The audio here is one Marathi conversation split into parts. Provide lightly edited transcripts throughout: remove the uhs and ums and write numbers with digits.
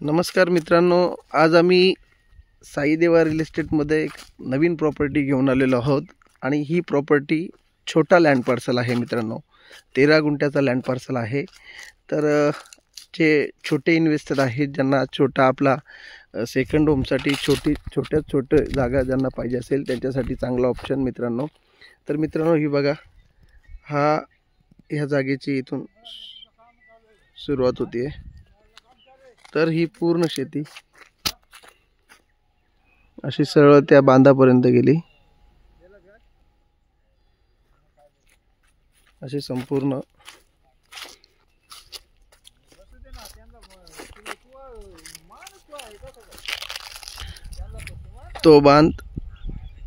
नमस्कार मित्रांनो, आज आम्ही साईदेवा रिअल एस्टेटमध्ये एक नवीन प्रॉपर्टी घेऊन आलेलो आहोत आणि ही प्रॉपर्टी छोटा लँड पार्सल आहे मित्रांनो. 13 गुंठ्याचा लँड पार्सल आहे. तर जे छोटे इन्व्हेस्टर आहेत, ज्यांना छोटा आपला सेकंड होमसाठी छोटे जागा ज्यांना पाहिजे असेल त्यांच्यासाठी चांगला ऑप्शन मित्रांनो. तर मित्रांनो, ही बघा, ह्या जागेची इथून सुरुवात होती आहे. तर ही पूर्ण शेती अशी सरळ त्या बांधापर्यंत गेली. अशी संपूर्ण तो बांध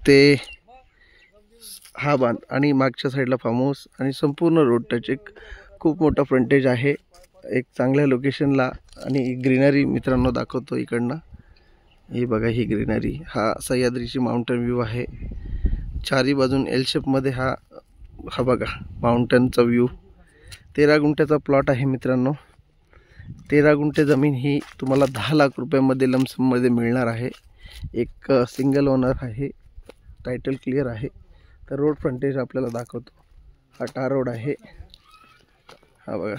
ते हा बांध आणि मागच्या साईडला फार्म हाऊस आणि संपूर्ण रोड टच. एक खूप मोठा फ्रंटेज आहे, एक चांगल्या लोकेशनला. आणि ग्रीनरी मित्रांनो दाखवतो इकडनं. ही बघा, ही ग्रीनरी, हा सह्याद्रीची माउंटेन व्ह्यू आहे. चारी बाजून एल शेपमध्ये हा बघा माउंटनचा व्ह्यू. 13 गुंठ्याचा प्लॉट आहे मित्रांनो. 13 गुंठे जमीन ही तुम्हाला 10 लाख रुपयामध्ये लमसममध्ये मिळणार आहे. एक सिंगल ओनर आहे, टायटल क्लिअर आहे. तर रोड फ्रंटेज आपल्याला दाखवतो. हा टार रोड आहे, हा बघा.